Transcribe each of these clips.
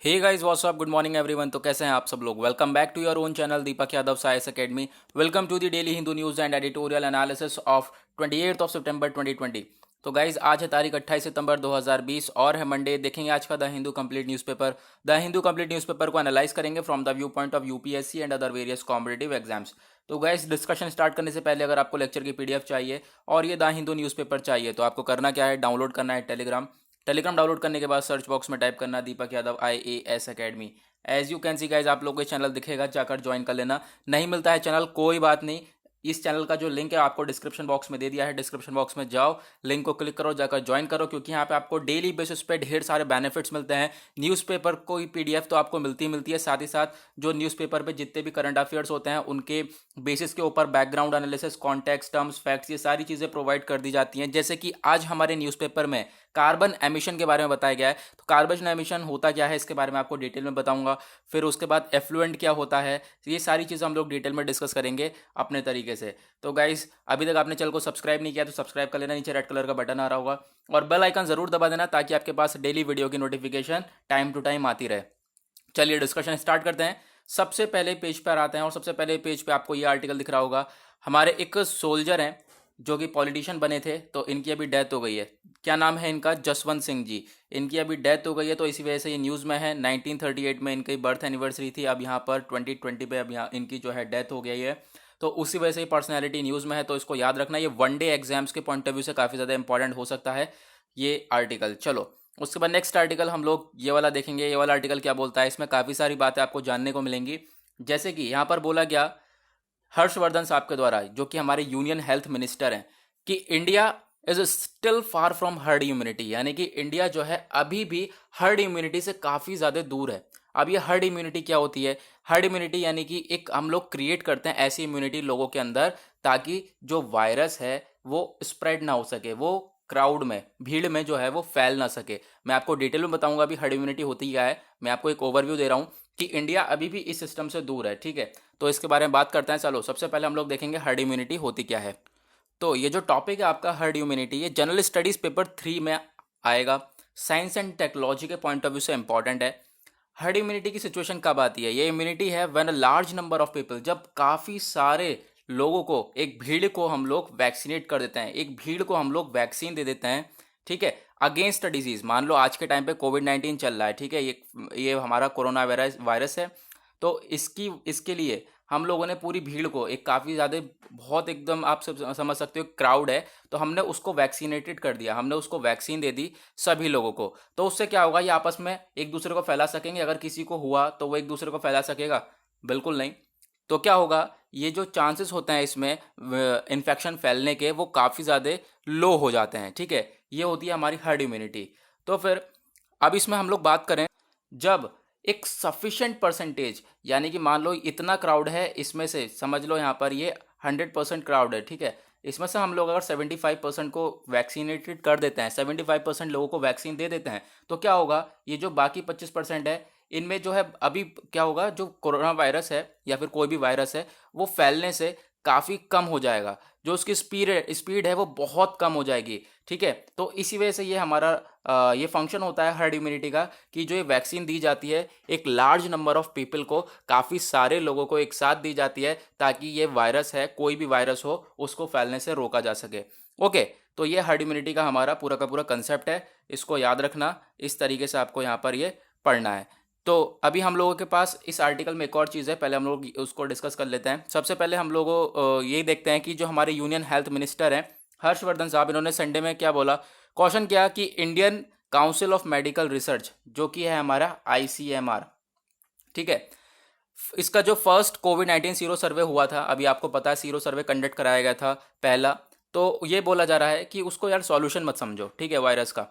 हे guys what's up good morning everyone. तो कैसे हैं आप सब लोग। Welcome back to your own channel Deepak Yadav science academy. Welcome to the daily Hindu news and editorial analysis of 28 सितंबर 2020। तो गाइज आज है तारीख 28 सितंबर 2020 और है मंडे। देखेंगे आज का the Hindu complete newspaper. The Hindu complete newspaper को एनालाइज करेंगे from the view point of UPSC and other various competitive exams. तो गाइज डिस्कशन स्टार्ट करने से पहले अगर आपको लेक्चर की पीडीएफ चाहिए और ये द हिंदू न्यूज़पेपर चाहिए तो आपको करना क्या है, डाउनलोड करना है टेलीग्राम डाउनलोड करने के बाद सर्च बॉक्स में टाइप करना Deepak Yadav IAS academy. As you can see guys आप लोग को चैनल दिखेगा, जाकर ज्वाइन कर लेना। नहीं मिलता है चैनल कोई बात नहीं, इस चैनल का जो लिंक है आपको डिस्क्रिप्शन बॉक्स में दे दिया है। डिस्क्रिप्शन बॉक्स में जाओ, लिंक को क्लिक करो, जाकर ज्वाइन करो, क्योंकि यहाँ पे आपको डेली बेसिस पे ढेर सारे बेनिफिट्स मिलते हैं। न्यूज़पेपर कोई पीडीएफ तो आपको मिलती ही मिलती है, साथ ही साथ जो न्यूज़पेपर पे जितने भी करंट अफेयर्स होते हैं उनके बेसिस के ऊपर background analysis, context, terms, facts, ये सारी चीज़ें प्रोवाइड कर दी जाती हैं। जैसे कि आज हमारे न्यूज़पेपर में कार्बन एमिशन के बारे में बताया गया है। तो कार्बन एमिशन होता क्या है इसके बारे में आपको डिटेल में बताऊंगा। फिर उसके बाद एफ्लुएंट क्या होता है, ये सारी चीज़ें हम लोग डिटेल में डिस्कस करेंगे अपने तरीके से। तो गाइस अभी तक आपने चैनल को सब्सक्राइब नहीं किया तो सब्सक्राइब कर लेना, नीचे रेड कलर का बटन आ रहा होगा और बेल आइकन जरूर दबा देना ताकि आपके पास डेली वीडियो की नोटिफिकेशन टाइम टू टाइम आती रहे। चलिए डिस्कशन स्टार्ट करते हैं। सबसे पहले पेज पर आते हैं और सबसे पहले पेज पे आपको ये आर्टिकल दिख रहा होगा। हमारे एक सोल्जर हैं जो कि पॉलिटिशियन बने थे, तो इनकी अभी डेथ हो गई है। क्या नाम है इनका? जसवंत सिंह जी। इनकी अभी डेथ हो गई है, तो इसी वजह से ये न्यूज़ में है। 1938 में इनकी बर्थ एनिवर्सरी थी, अब यहाँ पर 2020 पे अब यहाँ इनकी जो है डेथ हो गई है। तो उसी वजह से पर्सनैलिटी न्यूज़ में है, तो इसको याद रखना। ये वनडे एग्जाम्स के पॉइंट ऑफ व्यू से काफ़ी ज़्यादा इंपॉर्टेंट हो सकता है ये आर्टिकल। चलो उसके बाद नेक्स्ट आर्टिकल हम लोग ये वाला देखेंगे। ये वाला आर्टिकल क्या बोलता है, इसमें काफ़ी सारी बातें आपको जानने को मिलेंगी। जैसे कि यहाँ पर बोला गया हर्षवर्धन साहब के द्वारा, जो कि हमारे यूनियन हेल्थ मिनिस्टर हैं, कि India is still far from herd immunity, यानी कि इंडिया जो है अभी भी हर्ड इम्यूनिटी से काफ़ी ज़्यादा दूर है। अब ये हर्ड इम्यूनिटी क्या होती है? हर्ड इम्यूनिटी यानी कि एक हम लोग क्रिएट करते हैं ऐसी इम्यूनिटी लोगों के अंदर ताकि जो वायरस है वो स्प्रेड ना हो सके, वो क्राउड में, भीड़ में जो है वो फैल ना सके। मैं आपको डिटेल में बताऊंगा अभी हर्ड इम्यूनिटी होती क्या है। मैं आपको एक ओवरव्यू दे रहा हूँ कि इंडिया अभी भी इस सिस्टम से दूर है, ठीक है। तो इसके बारे में बात करते हैं। चलो सबसे पहले हम लोग देखेंगे हर्ड इम्यूनिटी होती क्या है। तो ये जो टॉपिक है आपका हर्ड इम्यूनिटी, ये जनरल स्टडीज पेपर 3 में आएगा। साइंस एंड टेक्नोलॉजी के पॉइंट ऑफ व्यू से इंपॉर्टेंट है। हर्ड इम्यूनिटी की सिचुएशन कब आती है? ये इम्यूनिटी है when a large number of people, जब काफ़ी सारे लोगों को, एक भीड़ को हम लोग वैक्सीनेट कर देते हैं, एक भीड़ को हम लोग वैक्सीन दे देते हैं, ठीक है, अगेंस्ट अ डिजीज। मान लो आज के टाइम पे कोविड-19 चल रहा है, ठीक है, ये हमारा कोरोना वायरस है। तो इसके लिए हम लोगों ने पूरी भीड़ को, एक काफ़ी ज़्यादा, बहुत एकदम आप सब समझ सकते हो क्राउड है, तो हमने उसको वैक्सीनेटेड कर दिया, हमने उसको वैक्सीन दे दी सभी लोगों को। तो उससे क्या होगा, ये आपस में एक दूसरे को फैला सकेंगे। अगर किसी को हुआ तो वो एक दूसरे को फैला सकेगा? बिल्कुल नहीं। तो क्या होगा, ये जो चांसेस होते हैं इसमें इन्फेक्शन फैलने के, वो काफ़ी ज़्यादा लो हो जाते हैं, ठीक है। ये होती है हमारी हर्ड इम्यूनिटी। तो फिर अब इसमें हम लोग बात करें, जब एक सफिशेंट परसेंटेज, यानी कि मान लो इतना क्राउड है, इसमें से समझ लो यहाँ पर ये 100% क्राउड है, ठीक है, इसमें से हम लोग अगर 75% को वैक्सीनेटेड कर देते हैं, 75% लोगों को वैक्सीन दे देते हैं, तो क्या होगा, ये जो बाकी 25% है, इनमें जो है अभी क्या होगा, जो कोरोना वायरस है या फिर कोई भी वायरस है, वो फैलने से काफ़ी कम हो जाएगा। जो उसकी स्पीड है वो बहुत कम हो जाएगी, ठीक है। तो इसी वजह से ये हमारा ये फंक्शन होता है हर्ड इम्यूनिटी का, कि जो ये वैक्सीन दी जाती है एक लार्ज नंबर ऑफ पीपल को, काफ़ी सारे लोगों को एक साथ दी जाती है, ताकि ये वायरस है, कोई भी वायरस हो, उसको फैलने से रोका जा सके। ओके, तो ये हर्ड इम्यूनिटी का हमारा पूरा का पूरा कंसेप्ट है, इसको याद रखना। इस तरीके से आपको यहाँ पर ये पढ़ना है। तो अभी हम लोगों के पास इस आर्टिकल में एक और चीज़ है, पहले हम लोग उसको डिस्कस कर लेते हैं। सबसे पहले हम लोगों ये देखते हैं कि जो हमारे यूनियन हेल्थ मिनिस्टर हैं हर्षवर्धन साहब, इन्होंने संडे में क्या बोला, क्वेश्चन किया कि Indian council of medical research, जो कि है हमारा ICMR, ठीक है, इसका जो फर्स्ट कोविड-19 सीरो सर्वे हुआ था, अभी आपको पता है सीरो सर्वे कंडक्ट कराया गया था पहला, तो ये बोला जा रहा है कि उसको यार सॉल्यूशन मत समझो, ठीक है, वायरस का।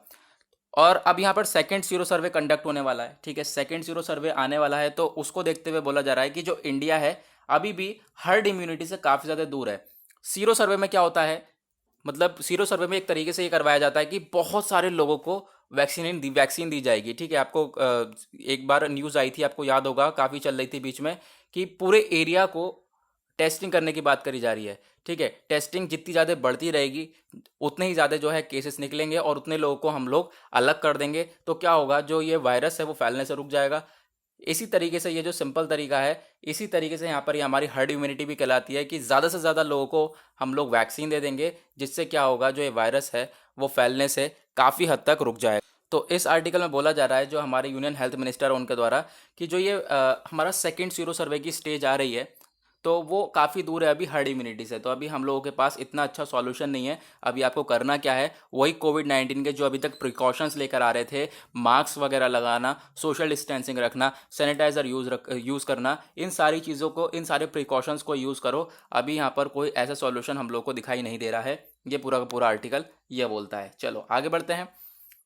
और अब यहाँ पर सेकंड सीरो सर्वे कंडक्ट होने वाला है, ठीक है, सेकंड सीरो सर्वे आने वाला है, तो उसको देखते हुए बोला जा रहा है कि जो इंडिया है अभी भी हर्ड इम्यूनिटी से काफ़ी ज़्यादा दूर है। सीरो सर्वे में क्या होता है, मतलब सीरो सर्वे में एक तरीके से ये करवाया जाता है कि बहुत सारे लोगों को वैक्सीन दी जाएगी, ठीक है। आपको एक बार न्यूज़ आई थी, आपको याद होगा, काफ़ी चल रही थी बीच में, कि पूरे एरिया को टेस्टिंग करने की बात करी जा रही है। ठीक है, टेस्टिंग जितनी ज़्यादा बढ़ती रहेगी उतने ही ज़्यादा जो है केसेस निकलेंगे और उतने लोगों को हम लोग अलग कर देंगे। तो क्या होगा, जो ये वायरस है वो फैलने से रुक जाएगा। इसी तरीके से ये जो सिंपल तरीका है, इसी तरीके से यहाँ पर ये हमारी हर्ड इम्यूनिटी भी कहलाती है कि ज़्यादा से ज़्यादा लोगों को हम लोग वैक्सीन दे देंगे, जिससे क्या होगा, जो ये वायरस है वो फैलने से काफ़ी हद तक रुक जाएगा। तो इस आर्टिकल में बोला जा रहा है, जो हमारे यूनियन हेल्थ मिनिस्टर उनके द्वारा, कि जो ये हमारा सेकेंड सीरो सर्वे की स्टेज आ रही है, तो वो काफ़ी दूर है अभी हर्ड इम्यूनिटी से। तो अभी हम लोगों के पास इतना अच्छा सॉल्यूशन नहीं है। अभी आपको करना क्या है, वही कोविड-19 के जो अभी तक प्रिकॉशंस लेकर आ रहे थे, मास्क वगैरह लगाना, सोशल डिस्टेंसिंग रखना, सैनिटाइज़र यूज़ करना, इन सारी चीज़ों को, इन सारे प्रिकॉशंस को यूज़ करो। अभी यहाँ पर कोई ऐसा सॉल्यूशन हम लोग को दिखाई नहीं दे रहा है। ये पूरा का पूरा आर्टिकल ये बोलता है। चलो आगे बढ़ते हैं।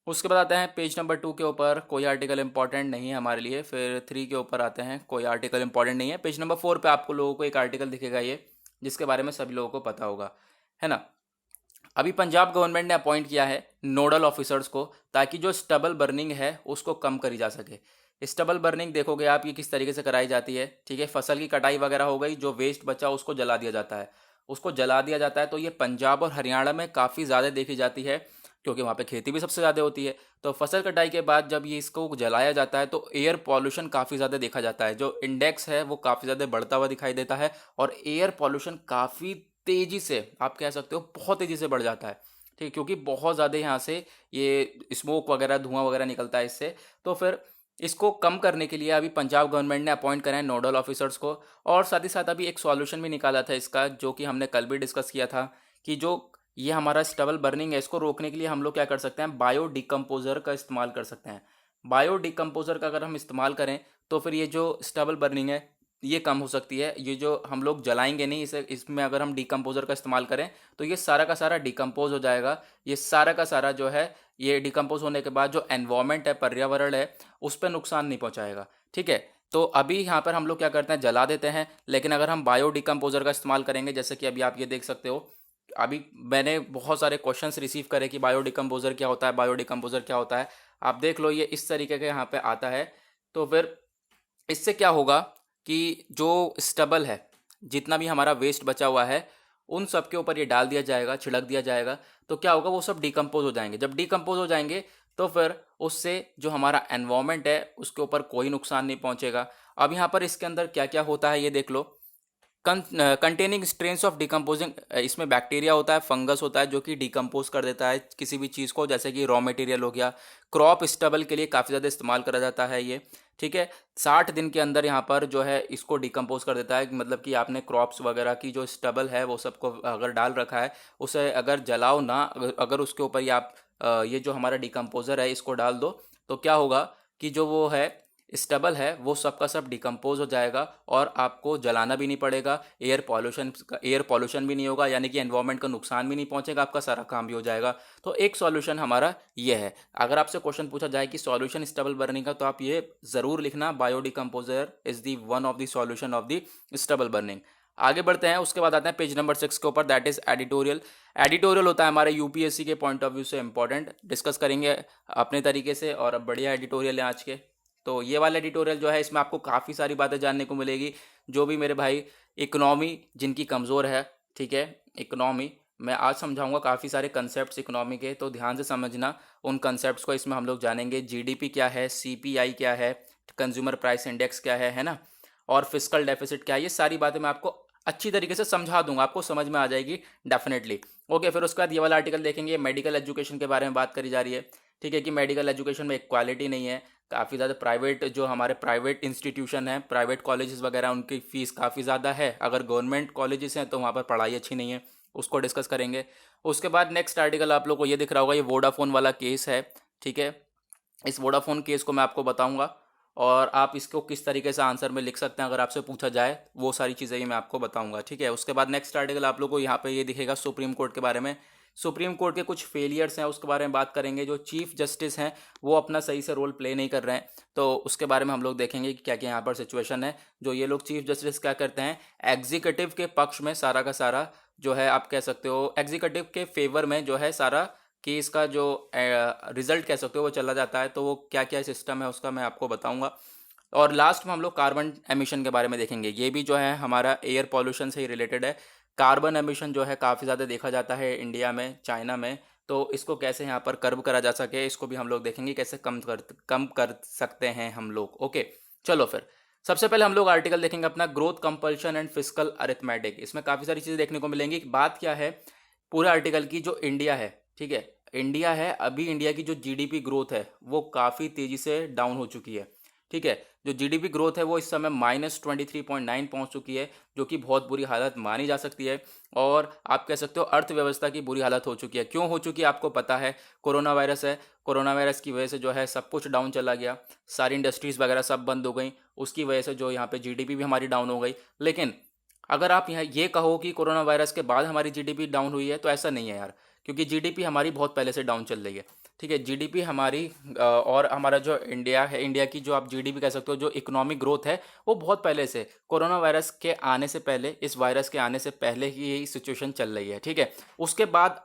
उसके बाद आते हैं पेज नंबर 2 के ऊपर, कोई आर्टिकल इंपॉर्टेंट नहीं है हमारे लिए। फिर 3 के ऊपर आते हैं, कोई आर्टिकल इंपॉर्टेंट नहीं है। पेज नंबर 4 पे आपको लोगों को एक आर्टिकल दिखेगा ये, जिसके बारे में सभी लोगों को पता होगा, है ना। अभी पंजाब गवर्नमेंट ने अपॉइंट किया है नोडल ऑफिसर्स को, ताकि जो स्टबल बर्निंग है उसको कम करी जा सके। स्टबल बर्निंग देखोगे आप, ये किस तरीके से कराई जाती है। ठीक है, फसल की कटाई वगैरह हो गई, जो वेस्ट बचा उसको जला दिया जाता है, उसको जला दिया जाता है। तो ये पंजाब और हरियाणा में काफ़ी ज़्यादा देखी जाती है, क्योंकि वहाँ पे खेती भी सबसे ज़्यादा होती है। तो फसल कटाई के बाद जब ये इसको जलाया जाता है तो एयर पॉल्यूशन काफ़ी ज़्यादा देखा जाता है, जो इंडेक्स है वो काफ़ी ज़्यादा बढ़ता हुआ दिखाई देता है, और एयर पॉल्यूशन काफ़ी तेज़ी से, आप कह सकते हो बहुत तेज़ी से बढ़ जाता है। ठीक है, क्योंकि बहुत ज़्यादा यहाँ से ये स्मोक वगैरह, धुआं वगैरह निकलता है इससे। तो फिर इसको कम करने के लिए अभी पंजाब गवर्नमेंट ने अपॉइंट करा है नोडल ऑफिसर्स को। और साथ ही साथ अभी एक सॉल्यूशन भी निकाला था इसका, जो कि हमने कल भी डिस्कस किया था, कि जो ये हमारा स्टबल बर्निंग है, इसको रोकने के लिए हम लोग क्या कर सकते हैं, बायो डिकम्पोजर का इस्तेमाल कर सकते हैं। बायो डिकम्पोजर का अगर हम इस्तेमाल करें तो फिर ये जो स्टबल बर्निंग है ये कम हो सकती है। ये जो हम लोग जलाएंगे नहीं इसे, इसमें अगर हम डिकम्पोजर का इस्तेमाल करें तो ये सारा का सारा डिकम्पोज हो जाएगा। ये सारा का सारा जो है, ये डिकम्पोज होने के बाद जो एनवायरनमेंट है, पर्यावरण है, उस पर नुकसान नहीं पहुंचाएगा। ठीक है, तो अभी यहाँ पर हम लोग क्या करते हैं, जला देते हैं। लेकिन अगर हम बायो डिकम्पोजर का इस्तेमाल करेंगे, जैसे कि अभी आप ये देख सकते हो, अभी मैंने बहुत सारे क्वेश्चंस रिसीव करे कि बायो डिकम्पोजर क्या होता है, बायो डिकम्पोजर क्या होता है। आप देख लो, ये इस तरीके के यहाँ पे आता है। तो फिर इससे क्या होगा कि जो स्टबल है, जितना भी हमारा वेस्ट बचा हुआ है, उन सब के ऊपर ये डाल दिया जाएगा, छिड़क दिया जाएगा। तो क्या होगा, वो सब डिकम्पोज हो जाएंगे। जब डिकम्पोज हो जाएंगे तो फिर उससे जो हमारा एनवायरनमेंट है उसके ऊपर कोई नुकसान नहीं पहुंचेगा। अब यहाँ पर इसके अंदर क्या क्या होता है ये देख लो। कंटेनिंग स्ट्रेन्स ऑफ डिकम्पोजिंग, इसमें बैक्टीरिया होता है, फंगस होता है, जो कि डिकम्पोज कर देता है किसी भी चीज़ को, जैसे कि रॉ मटेरियल हो गया। क्रॉप स्टबल के लिए काफ़ी ज़्यादा इस्तेमाल करा जाता है ये। ठीक है, 60 दिन के अंदर यहाँ पर जो है इसको डिकम्पोज कर देता है। मतलब कि आपने क्रॉप्स वगैरह की जो स्टबल है वो सबको अगर डाल रखा है, उसे अगर जलाओ ना, अगर उसके ऊपर ये आप ये जो हमारा डिकम्पोजर है इसको डाल दो, तो क्या होगा कि जो वो है स्टबल है वो सबका सब डिकम्पोज हो जाएगा, और आपको जलाना भी नहीं पड़ेगा। एयर पॉल्यूशन भी नहीं होगा, यानी कि एनवायरनमेंट का नुकसान भी नहीं पहुंचेगा, आपका सारा काम भी हो जाएगा। तो एक सॉल्यूशन हमारा ये है। अगर आपसे क्वेश्चन पूछा जाए कि सॉल्यूशन स्टबल बर्निंग का, तो आप ये ज़रूर लिखना, bio decomposer is the one of the solution of the stubble burning. आगे बढ़ते हैं, उसके बाद आते हैं पेज नंबर 6 के ऊपर, दैट इज एडिटोरियल। एडिटोरियल होता है हमारे यूपीएससी के पॉइंट ऑफ व्यू से इंपॉर्टेंट, डिस्कस करेंगे अपने तरीके से, और अब बढ़िया एडिटोरियल है आज के। तो ये वाला एडिटोरियल जो है, इसमें आपको काफ़ी सारी बातें जानने को मिलेगी। जो भी मेरे भाई इकोनॉमी जिनकी कमज़ोर है, ठीक है, इकोनॉमी मैं आज समझाऊंगा काफ़ी सारे कंसेप्ट्स इकोनॉमी के, तो ध्यान से समझना उन कंसेप्ट्स को। इसमें हम लोग जानेंगे जीडीपी क्या है, सीपीआई क्या है, कंज्यूमर प्राइस इंडेक्स क्या है ना, और फिस्कल डेफिसिट क्या है। ये सारी बातें मैं आपको अच्छी तरीके से समझा दूंगा, आपको समझ में आ जाएगी डेफिनेटली। ओके, फिर उसके बाद ये वाला आर्टिकल देखेंगे, मेडिकल एजुकेशन के बारे में बात करी जा रही है। ठीक है, कि मेडिकल एजुकेशन में इक्वालिटी नहीं है, काफ़ी ज़्यादा प्राइवेट, जो हमारे प्राइवेट इंस्टीट्यूशन हैं, प्राइवेट कॉलेजेस वगैरह, उनकी फ़ीस काफ़ी ज़्यादा है। अगर गवर्नमेंट कॉलेजेस हैं तो वहाँ पर पढ़ाई अच्छी नहीं है, उसको डिस्कस करेंगे। उसके बाद नेक्स्ट आर्टिकल आप लोग को ये दिख रहा होगा, ये वोडाफोन वाला केस है। ठीक है, इस वोडाफोन केस को मैं आपको बताऊंगा, और आप इसको किस तरीके से आंसर में लिख सकते हैं अगर आपसे पूछा जाए, वो सारी चीज़ें ही मैं आपको बताऊंगा। ठीक है, उसके बाद नेक्स्ट आर्टिकल आप लोग को यहाँ पे ये दिखेगा सुप्रीम कोर्ट के बारे में। सुप्रीम कोर्ट के कुछ फेलियर्स हैं, उसके बारे में बात करेंगे। जो चीफ जस्टिस हैं वो अपना सही से रोल प्ले नहीं कर रहे हैं, तो उसके बारे में हम लोग देखेंगे कि क्या क्या यहाँ पर सिचुएशन है। जो ये लोग चीफ जस्टिस क्या करते हैं, एग्जीक्यूटिव के पक्ष में सारा का सारा जो है, आप कह सकते हो एग्जीक्यूटिव के फेवर में जो है सारा केस का जो रिजल्ट कह सकते हो वो चला जाता है। तो वो क्या क्या सिस्टम है उसका मैं आपको बताऊंगा। और लास्ट में हम लोग कार्बन एमिशन के बारे में देखेंगे। ये भी जो है हमारा एयर पॉल्यूशन से ही रिलेटेड है। कार्बन एमिशन जो है काफ़ी ज़्यादा देखा जाता है इंडिया में, चाइना में, तो इसको कैसे यहाँ पर कर्व करा जा सके इसको भी हम लोग देखेंगे, कैसे कम कर सकते हैं हम लोग। ओके, चलो फिर सबसे पहले हम लोग आर्टिकल देखेंगे अपना, growth compulsion and fiscal arithmetic. इसमें काफ़ी सारी चीज़ें देखने को मिलेंगी। बात क्या है पूरे आर्टिकल की, जो इंडिया है, ठीक है, इंडिया है, अभी इंडिया की जो जीडीपी ग्रोथ है वो काफ़ी तेज़ी से डाउन हो चुकी है। ठीक है, जो जीडीपी ग्रोथ है वो इस समय -23.9 पहुंच चुकी है, जो कि बहुत बुरी हालत मानी जा सकती है। और आप कह सकते हो अर्थव्यवस्था की बुरी हालत हो चुकी है। क्यों हो चुकी है आपको पता है, कोरोना वायरस है। कोरोना वायरस की वजह से जो है सब कुछ डाउन चला गया, सारी इंडस्ट्रीज़ वगैरह सब बंद हो गई, उसकी वजह से जो यहाँ पे जीडीपी भी हमारी डाउन हो गई। लेकिन अगर आप यहाँ ये कहो कि कोरोना वायरस के बाद हमारी जीडीपी डाउन हुई है, तो ऐसा नहीं है यार, क्योंकि जीडीपी हमारी बहुत पहले से डाउन चल रही है। ठीक है, जीडीपी हमारी और हमारा जो इंडिया है, इंडिया की जो आप जीडीपी कह सकते हो, जो इकोनॉमिक ग्रोथ है वो बहुत पहले से, कोरोना वायरस के आने से पहले, इस वायरस के आने से पहले ही यही सिचुएशन चल रही है। ठीक है, उसके बाद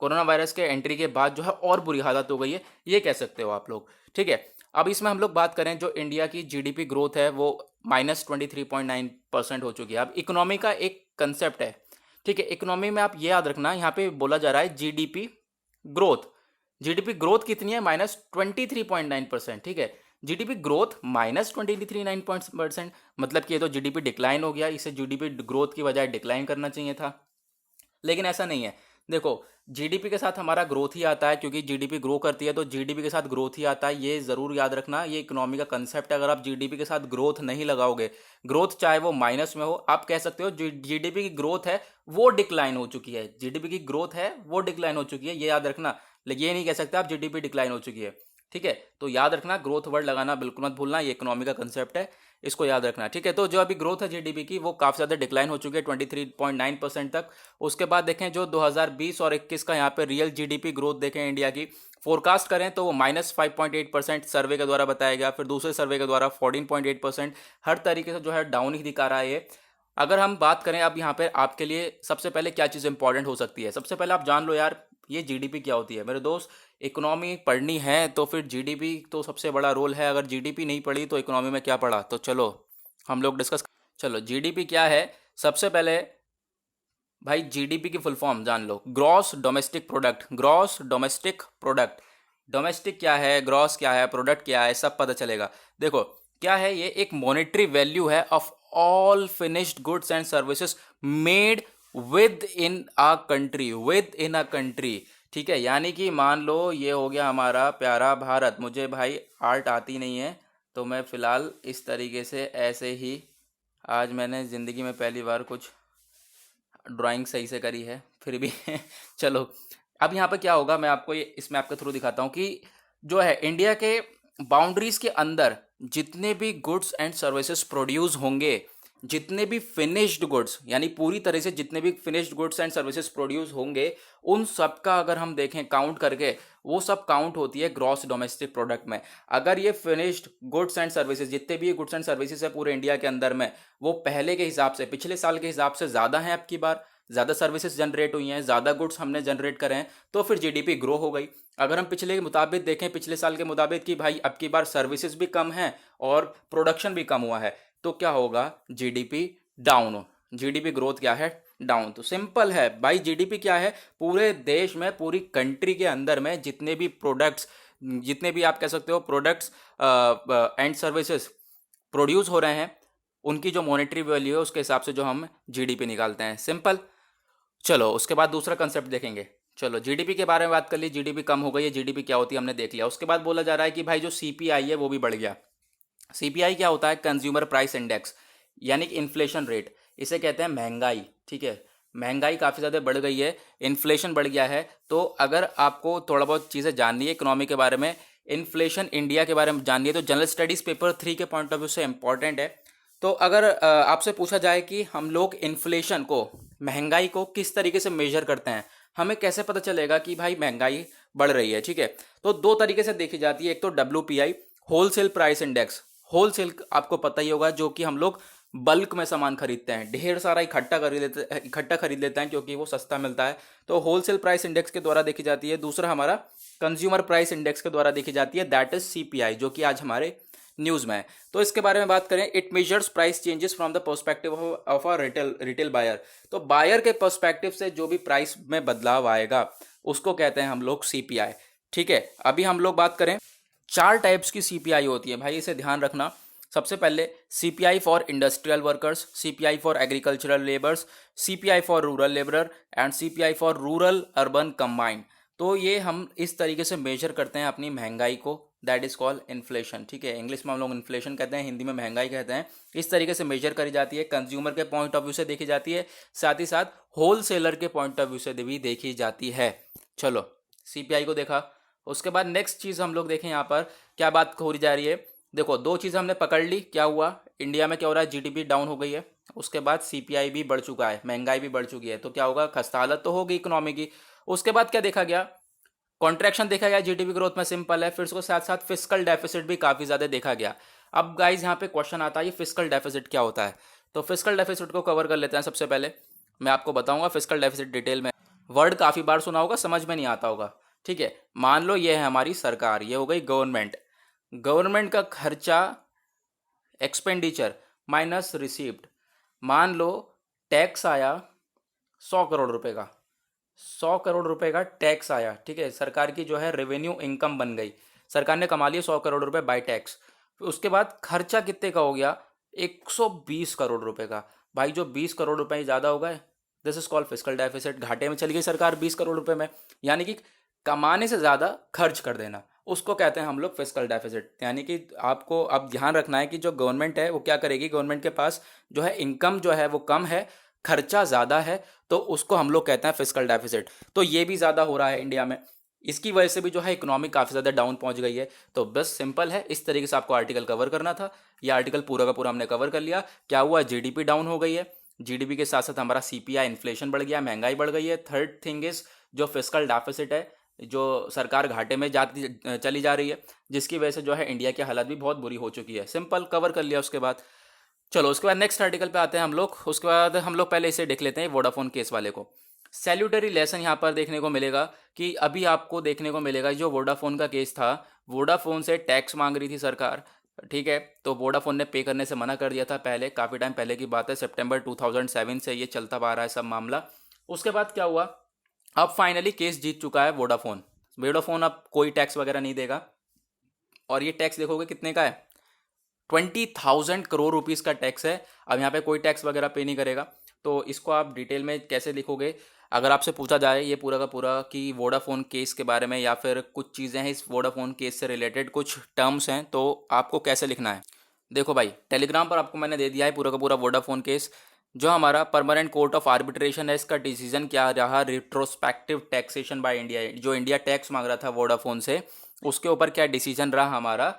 कोरोना वायरस के एंट्री के बाद जो है और बुरी हालत हो गई है, ये कह सकते हो आप लोग। ठीक है, अब इसमें हम लोग बात करें, जो इंडिया की जीडीपी ग्रोथ है वो -23.9% हो चुकी है। अब इकोनॉमी का एक कंसेप्ट है, ठीक है, इकोनॉमी में आप ये याद रखना, यहाँ पे बोला जा रहा है जीडीपी ग्रोथ। जीडीपी ग्रोथ कितनी है? -23.9%। ठीक है, जीडीपी ग्रोथ -23.9%, मतलब कि ये तो जीडीपी डिक्लाइन हो गया, इसे जीडीपी ग्रोथ की बजाय डिक्लाइन करना चाहिए था, लेकिन ऐसा नहीं है। देखो, जीडीपी के साथ हमारा ग्रोथ ही आता है, क्योंकि जीडीपी ग्रो करती है तो जीडीपी के साथ ग्रोथ ही आता है। ये ज़रूर याद रखना, ये इकोनॉमी का कंसेप्ट है। अगर आप जीडीपी के साथ ग्रोथ नहीं लगाओगे, ग्रोथ चाहे वो माइनस में हो, आप कह सकते हो जीडीपी की ग्रोथ है वो डिक्लाइन हो चुकी है, जीडीपी की ग्रोथ है वो डिक्लाइन हो चुकी है, ये याद रखना। लेकिन ये नहीं कह सकते आप जीडीपी डिक्लाइन हो चुकी है। ठीक है, तो याद रखना, ग्रोथ वर्ड लगाना बिल्कुल मत भूलना, ये इकोनॉमी का कंसेप्ट है, इसको याद रखना। ठीक है, तो जो अभी ग्रोथ है जीडीपी की वो काफ़ी ज़्यादा डिक्लाइन हो चुकी है 23.9% तक। उसके बाद देखें जो 2020 और 21 का यहाँ पे रियल जीडीपी ग्रोथ देखें इंडिया की, फोरकास्ट करें तो वो -5.8% सर्वे के द्वारा बताया गया, फिर दूसरे सर्वे के द्वारा 14.8%। हर तरीके से जो है डाउन ही दिखा रहा है ये। अगर हम बात करें अब यहाँ पे आपके लिए सबसे पहले क्या चीज़ इंपॉर्टेंट हो सकती है, सबसे पहले आप जान लो यार ये जीडीपी क्या होती है मेरे दोस्त। इकोनॉमी पढ़नी है तो फिर जीडीपी तो सबसे बड़ा रोल है, अगर जीडीपी नहीं पढ़ी तो इकोनॉमी में क्या पढ़ा, तो चलो हम लोग डिस्कस। चलो जीडीपी क्या है, सबसे पहले भाई जीडीपी की फुल फॉर्म जान लो, gross domestic product. Gross domestic product, domestic क्या है, ग्रॉस क्या है, प्रोडक्ट क्या है, सब पता चलेगा। देखो क्या है, ये एक मॉनेटरी वैल्यू है of all finished goods and services made with in a country, with in a country. ठीक है, यानी कि मान लो ये हो गया हमारा प्यारा भारत। मुझे भाई आर्ट आती नहीं है, तो मैं फ़िलहाल इस तरीके से ऐसे ही, आज मैंने ज़िंदगी में पहली बार कुछ ड्राइंग सही से करी है फिर भी चलो, अब यहाँ पे क्या होगा मैं आपको ये इसमें आपके थ्रू दिखाता हूँ कि जो है इंडिया के बाउंड्रीज के अंदर जितने भी गुड्स एंड सर्विसेज प्रोड्यूस होंगे, जितने भी फिनिश्ड गुड्स, यानी पूरी तरह से जितने भी finished goods and services produce होंगे, उन सब का अगर हम देखें काउंट करके, वो सब काउंट होती है ग्रॉस डोमेस्टिक प्रोडक्ट में। अगर ये फिनिश्ड गुड्स एंड सर्विसेज, जितने भी गुड्स एंड सर्विसेज है पूरे इंडिया के अंदर में, वो पहले के हिसाब से, पिछले साल के हिसाब से ज़्यादा हैं, अब की बार ज़्यादा सर्विसेज जनरेट हुई हैं, ज़्यादा गुड्स हमने जनरेट करे हैं, तो फिर जीडीपी ग्रो हो गई। अगर हम पिछले के मुताबिक देखें, पिछले साल के मुताबिक कि भाई अब की बार सर्विसेज भी कम हैं और प्रोडक्शन भी कम हुआ है, तो क्या होगा, जीडीपी डाउन हो। जीडीपी ग्रोथ क्या है, डाउन। तो सिंपल है भाई, जीडीपी क्या है, पूरे देश में, पूरी कंट्री के अंदर में जितने भी प्रोडक्ट्स, जितने भी आप कह सकते हो प्रोडक्ट्स एंड सर्विसेज प्रोड्यूस हो रहे हैं, उनकी जो मॉनेटरी वैल्यू है उसके हिसाब से जो हम जीडीपी निकालते हैं, सिंपल। चलो उसके बाद दूसरा कंसेप्ट देखेंगे। चलो जीडीपी के बारे में बात कर ली, जीडीपी कम हो गई है, जीडीपी क्या होती है हमने देख लिया। उसके बाद बोला जा रहा है कि भाई जो सीपीआई है वो भी बढ़ गया। सीपीआई क्या होता है, कंज्यूमर प्राइस इंडेक्स, यानी कि इन्फ्लेशन रेट, इसे कहते हैं महंगाई। ठीक है, महंगाई काफ़ी ज़्यादा बढ़ गई है, इन्फ्लेशन बढ़ गया है। तो अगर आपको थोड़ा बहुत चीज़ें जाननी है इकोनॉमी के बारे में, इन्फ्लेशन इंडिया के बारे में जाननी है, तो जनरल स्टडीज़ पेपर 3 के पॉइंट ऑफ व्यू से इंपॉर्टेंट है। तो अगर आपसे पूछा जाए कि हम लोग इन्फ्लेशन को, महंगाई को किस तरीके से मेजर करते हैं, हमें कैसे पता चलेगा कि भाई महंगाई बढ़ रही है, ठीक है, तो दो तरीके से देखी जाती है। एक तो WPI, wholesale price index. Wholesale आपको पता ही होगा, जो कि हम लोग बल्क में सामान खरीदते हैं, ढेर सारा इकट्ठा खरीद लेते हैं क्योंकि वो सस्ता मिलता है, तो होलसेल प्राइस इंडेक्स के द्वारा देखी जाती है। दूसरा हमारा कंज्यूमर प्राइस इंडेक्स के द्वारा देखी जाती है, दैट इज CPI, जो कि आज हमारे न्यूज़ में है। तो इसके बारे में बात करें, it measures price changes from the perspective of a retail buyer. तो बायर के पर्सपेक्टिव से जो भी प्राइस में बदलाव आएगा उसको कहते हैं हम लोग सीपीआई। ठीक है, अभी हम लोग बात करें, 4 टाइप्स की सीपीआई होती है भाई, इसे ध्यान रखना। सबसे पहले CPI for industrial workers, CPI for agricultural labours, CPI for rural labourer and CPI for rural urban combined. तो ये हम इस तरीके से मेजर करते हैं अपनी महंगाई को, दैट इज कॉल्ड इन्फ्लेशन। ठीक है, इंग्लिश में हम लोग इन्फ्लेशन कहते हैं, हिंदी में महंगाई कहते हैं। इस तरीके से मेजर करी जाती है, कंज्यूमर के पॉइंट ऑफ व्यू से देखी जाती है, साथ ही साथ होल सेलर के पॉइंट ऑफ व्यू से भी देखी जाती है। चलो, सीपीआई को देखा। उसके बाद नेक्स्ट चीज़ हम लोग देखें यहाँ पर क्या बात हो जा रही है। देखो, 2 चीज़ हमने पकड़ ली। क्या हुआ, इंडिया में क्या हो रहा है, जीडीपी डाउन हो गई है, उसके बाद सीपीआई भी बढ़ चुका है, महंगाई भी बढ़ चुकी है, तो क्या होगा, खस्ता हालत तो होगी इकोनॉमी की। उसके बाद क्या देखा गया, कॉन्ट्रैक्शन देखा गया जीडीपी ग्रोथ में, सिंपल है। फिर उसके साथ साथ फिस्कल डेफिसिट भी काफ़ी ज़्यादा देखा गया। अब गाइज यहाँ पे क्वेश्चन आता है, ये फिस्कल डेफिसिट क्या होता है। तो फिस्कल डेफिसिट को कवर कर लेते हैं। सबसे पहले मैं आपको बताऊंगा फिस्कल डेफिसिट डिटेल में। वर्ड काफ़ी बार सुना होगा, समझ में नहीं आता होगा। ठीक है, मान लो ये है हमारी सरकार, ये हो गई गवर्नमेंट। गवर्नमेंट का खर्चा, एक्सपेंडिचर माइनस रिसीप्ट। मान लो टैक्स आया 100 करोड़ रुपए का, 100 करोड़ रुपए का टैक्स आया। ठीक है, सरकार की जो है रेवेन्यू इनकम बन गई, सरकार ने कमा लिया 100 करोड़ रुपए बाय टैक्स। उसके बाद खर्चा कितने का हो गया, 120 करोड़ रुपए का। भाई जो 20 करोड़ रुपए ज़्यादा हो गए, this is called fiscal deficit. घाटे में चली गई सरकार 20 करोड़ रुपए में, यानी कि कमाने से ज़्यादा खर्च कर देना, उसको कहते हैं हम लोग फिस्कल डेफिसिट। यानी कि आपको अब ध्यान रखना है कि जो गवर्नमेंट है वो क्या करेगी, गवर्नमेंट के पास जो है इनकम जो है वो कम है, खर्चा ज़्यादा है, तो उसको हम लोग कहते हैं फिस्कल डेफिसिट। तो ये भी ज़्यादा हो रहा है इंडिया में, इसकी वजह से भी जो है इकोनॉमी काफ़ी ज़्यादा डाउन पहुंच गई है। तो बस सिंपल है, इस तरीके से आपको आर्टिकल कवर करना था। ये आर्टिकल पूरा का पूरा हमने कवर कर लिया। क्या हुआ, जीडीपी डाउन हो गई है, जीडीपी के साथ साथ हमारा सीपीआई इन्फ्लेशन बढ़ गया, महंगाई बढ़ गई है। थर्ड थिंग इज जो फिस्कल डेफिसिट है, जो सरकार घाटे में जाती चली जा रही है, जिसकी वजह से जो है इंडिया की हालत भी बहुत बुरी हो चुकी है। सिंपल कवर कर लिया। उसके बाद चलो, उसके बाद नेक्स्ट आर्टिकल पे आते हैं हम लोग। उसके बाद हम लोग पहले इसे देख लेते हैं, वोडाफोन केस वाले को। सैल्यूटरी लेसन यहाँ पर देखने को मिलेगा कि अभी आपको देखने को मिलेगा जो वोडाफोन का केस था, वोडाफोन से टैक्स मांग रही थी सरकार। ठीक है, तो वोडाफोन ने पे करने से मना कर दिया था पहले, काफ़ी टाइम पहले की बात है, सितंबर 2007 से ये चलता आ रहा है सब मामला। उसके बाद क्या हुआ, अब फाइनली केस जीत चुका है वोडाफोन। वोडाफोन अब कोई टैक्स वगैरह नहीं देगा, और ये टैक्स देखोगे कितने का है, 20,000 करोड़ रुपीज़ का टैक्स है। अब यहाँ पे कोई टैक्स वगैरह पे नहीं करेगा। तो इसको आप डिटेल में कैसे लिखोगे, अगर आपसे पूछा जाए ये पूरा का पूरा कि वोडाफोन केस के बारे में या फिर कुछ चीज़ें हैं इस वोडाफोन केस से रिलेटेड, कुछ टर्म्स हैं, तो आपको कैसे लिखना है। देखो भाई, टेलीग्राम पर आपको मैंने दे दिया है पूरा का पूरा वोडाफोन केस। जो हमारा परमानेंट कोर्ट ऑफ आर्बिट्रेशन है, इसका डिसीजन क्या रहा, रिट्रोस्पेक्टिव टैक्सेशन बाय इंडिया, जो इंडिया टैक्स मांग रहा था वोडाफोन से, उसके ऊपर क्या डिसीजन रहा हमारा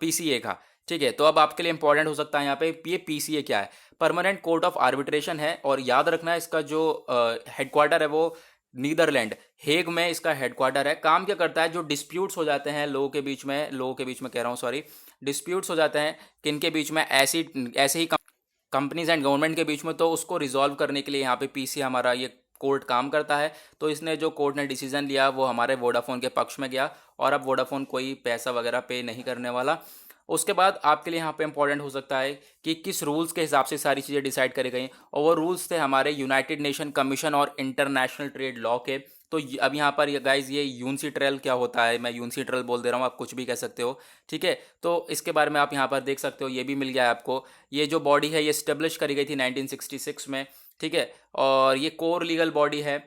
पीसीए का। ठीक है, तो अब आपके लिए इंपॉर्टेंट हो सकता है यहाँ पे ये पीसीए क्या है, परमानेंट कोर्ट ऑफ आर्बिट्रेशन है। और याद रखना है इसका जो हेडक्वार्टर है वो नीदरलैंड हेग में इसका हेडक्वार्टर है। काम क्या करता है, जो डिस्प्यूट्स हो जाते हैं लोगों के बीच में कह रहा हूँ, सॉरी, डिस्प्यूट्स हो जाते हैं किन के बीच में, ऐसे ही कंपनीज एंड गवर्नमेंट के बीच में, तो उसको रिजॉल्व करने के लिए यहाँ पे पीसी हमारा ये कोर्ट काम करता है। तो इसने जो कोर्ट ने डिसीजन लिया वो हमारे वोडाफोन के पक्ष में गया, और अब वोडाफोन कोई पैसा वगैरह पे नहीं करने वाला। उसके बाद आपके लिए यहाँ पे इंपॉर्टेंट हो सकता है कि किस रूल्स के हिसाब से सारी चीज़ें डिसाइड करी गई, और वो रूल्स थे हमारे यूनाइटेड नेशन कमीशन और इंटरनेशनल ट्रेड लॉ के। तो अब यहाँ पर ये गाइज ये यूनसीट्रल क्या होता है, मैं यूनसीट्रल बोल दे रहा हूँ, आप कुछ भी कह सकते हो। ठीक है, तो इसके बारे में आप यहाँ पर देख सकते हो, ये भी मिल गया है आपको। ये जो बॉडी है ये स्टेब्लिश करी गई थी 1966 में। ठीक है, और ये कोर लीगल बॉडी है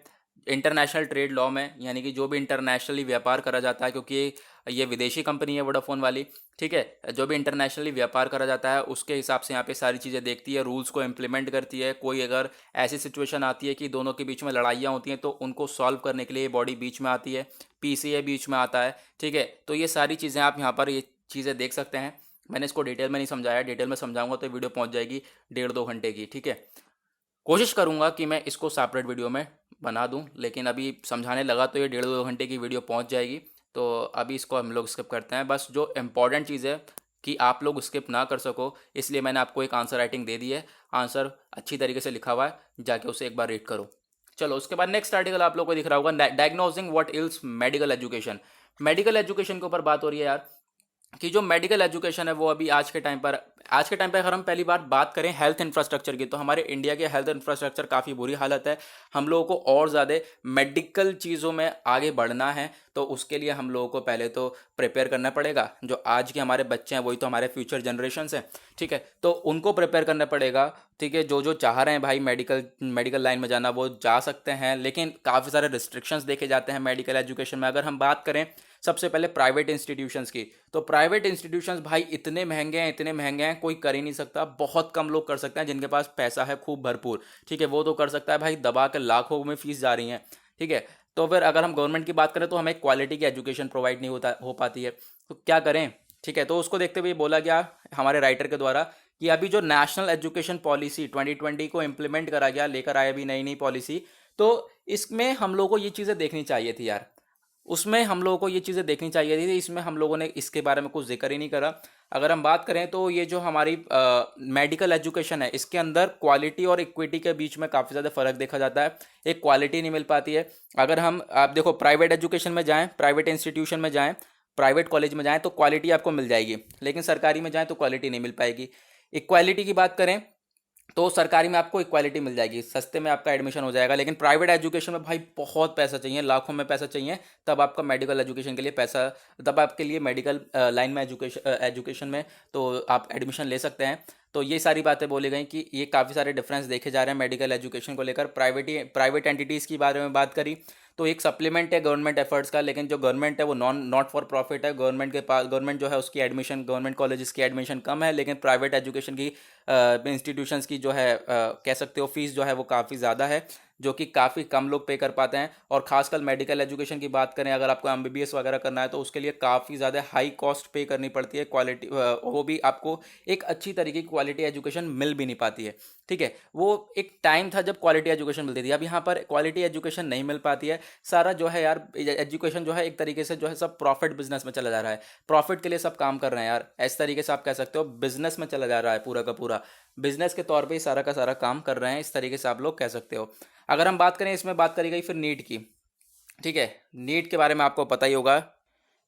इंटरनेशनल ट्रेड लॉ में, यानी कि जो भी इंटरनेशनली व्यापार करा जाता है, क्योंकि ये विदेशी कंपनी है वोडाफोन वाली। ठीक है, जो भी इंटरनेशनली व्यापार करा जाता है उसके हिसाब से यहाँ पे सारी चीज़ें देखती है, रूल्स को इम्प्लीमेंट करती है। कोई अगर ऐसी सिचुएशन आती है कि दोनों के बीच में लड़ाइयाँ होती हैं तो उनको सॉल्व करने के लिए ये बॉडी बीच में आती है, पीसीए बीच में आता है। ठीक है, तो ये सारी चीज़ें आप यहाँ पर ये चीज़ें देख सकते हैं। मैंने इसको डिटेल में नहीं समझाया, डिटेल में समझाऊंगा तो वीडियो पहुँच जाएगी 1.5-2 घंटे की। ठीक है, कोशिश करूंगा कि मैं इसको सेपरेट वीडियो में बना दूं, लेकिन अभी समझाने लगा तो ये 1.5-2 घंटे की वीडियो पहुंच जाएगी। तो अभी इसको हम लोग स्किप करते हैं। बस जो इम्पॉर्टेंट चीज़ है कि आप लोग स्किप ना कर सको, इसलिए मैंने आपको एक आंसर राइटिंग दे दी है। आंसर अच्छी तरीके से लिखा हुआ है, जाके उसे एक बार रीड करो। चलो, उसके बाद नेक्स्ट आर्टिकल आप लोग को दिख रहा होगा, diagnosing what ills medical education. Medical education के ऊपर बात हो रही है यार। कि जो मेडिकल एजुकेशन है वो अभी आज के टाइम पर अगर हम पहली बार बात करें हेल्थ इंफ्रास्ट्रक्चर की, तो हमारे इंडिया के हेल्थ इंफ्रास्ट्रक्चर काफ़ी बुरी हालत है। हम लोगों को और ज़्यादा मेडिकल चीज़ों में आगे बढ़ना है, तो उसके लिए हम लोगों को पहले तो प्रिपेयर करना पड़ेगा। जो आज के हमारे बच्चे हैं वही तो हमारे फ्यूचर जनरेशन्स हैं, ठीक है, तो उनको प्रिपेयर करना पड़ेगा। ठीक है, जो जो चाह रहे हैं भाई मेडिकल मेडिकल लाइन में जाना वो जा सकते हैं, लेकिन काफ़ी सारे रिस्ट्रिक्शंस देखे जाते हैं मेडिकल एजुकेशन में। अगर हम बात करें सबसे पहले प्राइवेट इंस्टीट्यूशंस की, तो प्राइवेट इंस्टीट्यूशंस भाई इतने महंगे हैं, कोई कर ही नहीं सकता। बहुत कम लोग कर सकते हैं जिनके पास पैसा है खूब भरपूर, ठीक है, वो तो कर सकता है भाई, दबा कर लाखों में फीस जा रही है, ठीक है। तो फिर अगर हम गवर्नमेंट की बात करें तो हमें क्वालिटी की एजुकेशन प्रोवाइड नहीं हो पाती है, तो क्या करें। ठीक है, तो उसको देखते हुए बोला गया हमारे राइटर के द्वारा कि अभी जो नेशनल एजुकेशन पॉलिसी 2020 को इम्प्लीमेंट करा गया, लेकर आया अभी नई नई पॉलिसी, तो इसमें हम लोगों को ये चीज़ें देखनी चाहिए थी यार। उसमें हम लोगों को ये चीज़ें देखनी चाहिए थी, इसमें हम लोगों ने इसके बारे में कुछ जिक्र ही नहीं करा। अगर हम बात करें तो ये जो हमारी मेडिकल एजुकेशन है, इसके अंदर क्वालिटी और इक्विटी के बीच में काफ़ी ज़्यादा फर्क देखा जाता है। एक क्वालिटी नहीं मिल पाती है। अगर हम आप देखो प्राइवेट एजुकेशन में जाएं, प्राइवेट इंस्टीट्यूशन में जाएं, प्राइवेट कॉलेज में जाएं तो क्वालिटी आपको मिल जाएगी, लेकिन सरकारी में जाएं तो क्वालिटी नहीं मिल पाएगी। इक्वालिटी की बात करें तो सरकारी में आपको इक्वालिटी मिल जाएगी, सस्ते में आपका एडमिशन हो जाएगा, लेकिन प्राइवेट एजुकेशन में भाई बहुत पैसा चाहिए, लाखों में पैसा चाहिए, तब आपका मेडिकल एजुकेशन के लिए पैसा, तब आपके लिए मेडिकल लाइन में एजुकेशन में तो आप एडमिशन ले सकते हैं। तो ये सारी बातें बोली गई कि ये काफ़ी सारे डिफरेंस देखे जा रहे हैं मेडिकल एजुकेशन को लेकर। प्राइवेट एंटिटीज़ के बारे में बात करी तो एक सप्लीमेंट है गवर्नमेंट एफर्ट्स का, लेकिन जो गवर्नमेंट है वो नॉट फॉर प्रॉफिट है। गवर्नमेंट जो है उसकी एडमिशन, गवर्नमेंट कॉलेजेस की एडमिशन कम है, लेकिन प्राइवेट एजुकेशन की इंस्टीट्यूशंस की जो है कह सकते हो फीस जो है वो काफ़ी ज़्यादा है, जो कि काफ़ी कम लोग पे कर पाते हैं। और खासकर मेडिकल एजुकेशन की बात करें, अगर आपको एमबीबीएस वगैरह करना है तो उसके लिए काफ़ी ज़्यादा हाई कॉस्ट पे करनी पड़ती है। क्वालिटी वो भी आपको एक अच्छी तरीके की क्वालिटी एजुकेशन मिल भी नहीं पाती है, ठीक है। वो एक टाइम था जब क्वालिटी एजुकेशन मिलती थी, अब यहाँ पर क्वालिटी एजुकेशन नहीं मिल पाती है। सारा जो है यार एजुकेशन जो है एक तरीके से जो है सब प्रॉफिट बिजनेस में चला जा रहा है, प्रॉफिट के लिए सब काम कर रहे हैं यार, इस तरीके से आप कह सकते हो बिजनेस में चला जा रहा है, पूरा का पूरा बिजनेस के तौर पे ही सारा का सारा काम कर रहे हैं, इस तरीके से आप लोग कह सकते हो। अगर हम बात करें, इसमें बात करी गई फिर नीट की, ठीक है। नीट के बारे में आपको पता ही होगा,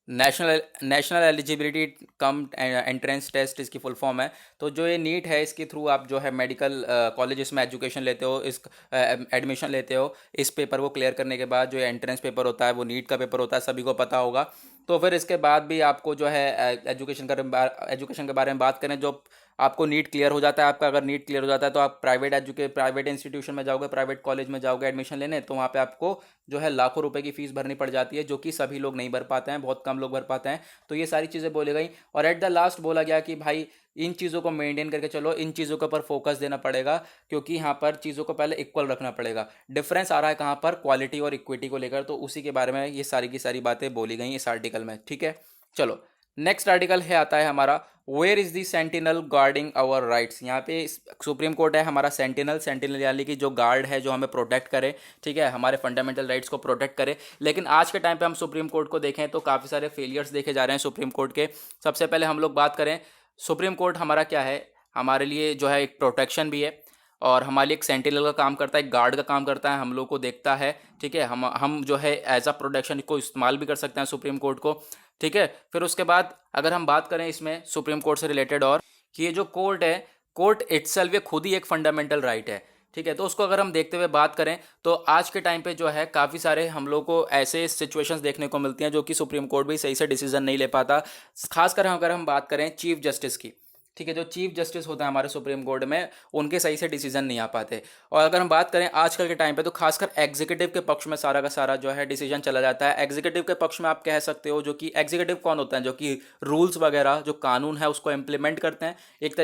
national eligibility cum entrance test इसकी फुल फॉर्म है। तो जो ये नीट है, इसके थ्रू आप जो है मेडिकल कॉलेजेस में एजुकेशन लेते हो, इस एडमिशन लेते हो। इस पेपर को क्लियर करने के बाद जो एंट्रेंस पेपर होता है वो नीट का पेपर होता है, सभी को पता होगा। तो फिर इसके बाद भी आपको जो है एजुकेशन के बारे में बात करें, जो आपको नीट क्लियर हो जाता है, आपका अगर नीट क्लियर हो जाता है तो आप प्राइवेट इंस्टीट्यूशन में जाओगे, प्राइवेट कॉलेज में जाओगे एडमिशन लेने, तो वहाँ पे आपको जो है लाखों रुपए की फीस भरनी पड़ जाती है, जो कि सभी लोग नहीं भर पाते हैं, बहुत कम लोग भर पाते हैं। तो ये सारी चीज़ें बोली गई और एट द लास्ट बोला गया कि भाई इन चीज़ों को मेंटेन करके चलो, इन चीज़ों के ऊपर फोकस देना पड़ेगा, क्योंकि यहाँ पर चीज़ों को पहले इक्वल रखना पड़ेगा। डिफरेंस आ रहा है कहाँ पर, क्वालिटी और इक्विटी को लेकर, तो उसी के बारे में ये सारी की सारी बातें बोली गई इस आर्टिकल में, ठीक है। चलो नेक्स्ट आर्टिकल है, आता है हमारा where is the sentinel guarding our rights. यहाँ पे सुप्रीम कोर्ट है हमारा सेंटिनल यानी कि जो गार्ड है जो हमें प्रोटेक्ट करे, ठीक है, हमारे फंडामेंटल राइट्स को प्रोटेक्ट करे। लेकिन आज के टाइम पे हम सुप्रीम कोर्ट को देखें तो काफ़ी सारे फेलियर्स देखे जा रहे हैं सुप्रीम कोर्ट के। सबसे पहले हम लोग बात करें, सुप्रीम कोर्ट हमारा क्या है, हमारे लिए जो है एक प्रोटेक्शन भी है और हमारे लिए एक सेंटिनल का काम करता है, एक गार्ड का काम करता है, हम लोग को देखता है, ठीक है। हम जो है एज अ प्रोटेक्शन को इस्तेमाल भी कर सकते हैं सुप्रीम कोर्ट को, ठीक है। फिर उसके बाद अगर हम बात करें इसमें सुप्रीम कोर्ट से रिलेटेड, और कि ये जो कोर्ट है, कोर्ट इटसेल्फ ये खुद ही एक फंडामेंटल राइट है, ठीक है। तो उसको अगर हम देखते हुए बात करें तो आज के टाइम पे जो है काफ़ी सारे हम लोग को ऐसे सिचुएशंस देखने को मिलती हैं जो कि सुप्रीम कोर्ट भी सही से डिसीजन नहीं ले पाता। खासकर अगर हम बात करें चीफ जस्टिस की, ठीक है, जो चीफ जस्टिस होता है हमारे सुप्रीम कोर्ट में, उनके सही से डिसीजन नहीं आ पाते। और अगर हम बात करें आजकल के टाइम पे तो खासकर एग्जीक्यूटिव के पक्ष में सारा का सारा जो है डिसीजन चला जाता है। एग्जीक्यूटिव के पक्ष में आप कह सकते हो, जो कि एग्जीक्यूटिव कौन होता है, जो कि रूल्स वगैरह जो कानून है उसको इम्प्लीमेंट करते हैं। एक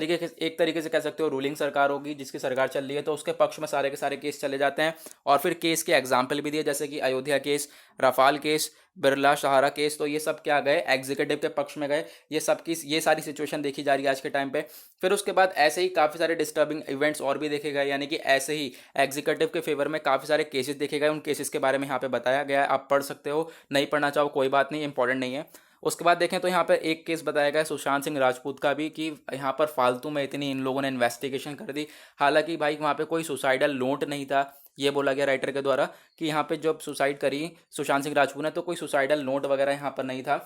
तरीके से कह सकते हो रूलिंग सरकार होगी जिसकी सरकार चल रही है, तो उसके पक्ष में सारे के सारे केस चले जाते हैं। और फिर केस के एग्जाम्पल भी दिए, जैसे कि Ayodhya case, Rafale case, Birla Sahara case, तो ये सब क्या गए, एग्जीक्यूटिव के पक्ष में गए। ये सारी सिचुएशन देखी जा रही है आज के टाइम पे। फिर उसके बाद ऐसे ही काफ़ी सारे डिस्टर्बिंग इवेंट्स और भी देखे गए, यानी कि ऐसे ही एग्जीक्यूटिव के फेवर में काफ़ी सारे केसेस देखे गए। उन केसेस के बारे में यहाँ पे बताया गया है, आप पढ़ सकते हो, नहीं पढ़ना चाहो कोई बात नहीं, इंपॉर्टेंट नहीं है। उसके बाद देखें तो यहाँ पे एक केस बताया गया है सुशांत सिंह राजपूत का भी, कि यहाँ पर फालतू में इतनी इन लोगों ने इन्वेस्टिगेशन कर दी। हालांकि भाई वहाँ पे कोई सुसाइडल नोट नहीं था, ये बोला गया राइटर के द्वारा कि यहाँ पे जब सुसाइड करी सुशांत सिंह राजपूत ने तो कोई सुसाइडल नोट वगैरह यहाँ पर नहीं था,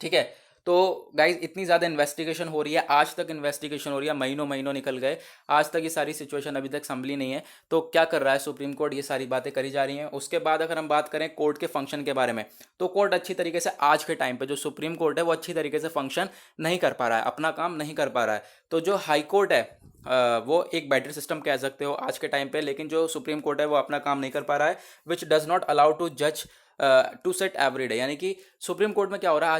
ठीक है। तो गाइज इतनी ज़्यादा इन्वेस्टिगेशन हो रही है, आज तक इन्वेस्टिगेशन हो रही है, महीनों महीनों निकल गए, आज तक ये सारी सिचुएशन अभी तक संभली नहीं है। तो क्या कर रहा है सुप्रीम कोर्ट, ये सारी बातें करी जा रही हैं। उसके बाद अगर हम बात करें कोर्ट के फंक्शन के बारे में, तो कोर्ट अच्छी तरीके से आज के टाइम पे जो सुप्रीम कोर्ट है वो अच्छी तरीके से फंक्शन नहीं कर पा रहा है, अपना काम नहीं कर पा रहा है। तो जो हाई कोर्ट है वो एक बैटरी सिस्टम कह सकते हो आज के टाइम पे, लेकिन जो सुप्रीम कोर्ट है वो अपना काम नहीं कर पा रहा है, which does not allow to जज टू सेट एवरी डे। यानी कि सुप्रीम कोर्ट में क्या हो रहा है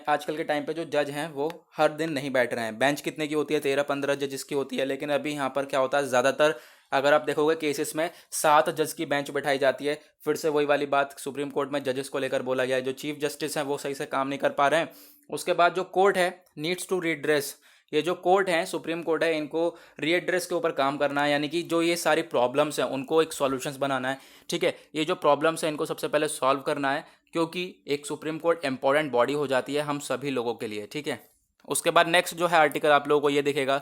आजकल के टाइम पे जो जज हैं वो हर दिन नहीं बैठ रहे हैं। बेंच कितने की होती है, 13-15 जजेस की होती है, लेकिन अभी यहाँ पर क्या होता है, ज़्यादातर अगर आप देखोगे केसेस में 7 जज की बेंच बैठाई जाती है। फिर से वही वाली बात सुप्रीम कोर्ट में जजेस को लेकर बोला गया है, जो चीफ जस्टिस हैं वो सही से काम नहीं कर पा रहे हैं। उसके बाद जो कोर्ट है नीड्स टू रिड्रेस, ये जो कोर्ट है सुप्रीम कोर्ट है, इनको रीएड्रेस के ऊपर काम करना है, यानी कि जो ये सारी प्रॉब्लम्स हैं उनको एक सॉल्यूशंस बनाना है। ठीक है, ये जो प्रॉब्लम्स हैं इनको सबसे पहले सॉल्व करना है, क्योंकि एक सुप्रीम कोर्ट इंपॉर्टेंट बॉडी हो जाती है हम सभी लोगों के लिए। ठीक है, उसके बाद नेक्स्ट जो है आर्टिकल आप लोगों को ये दिखेगा,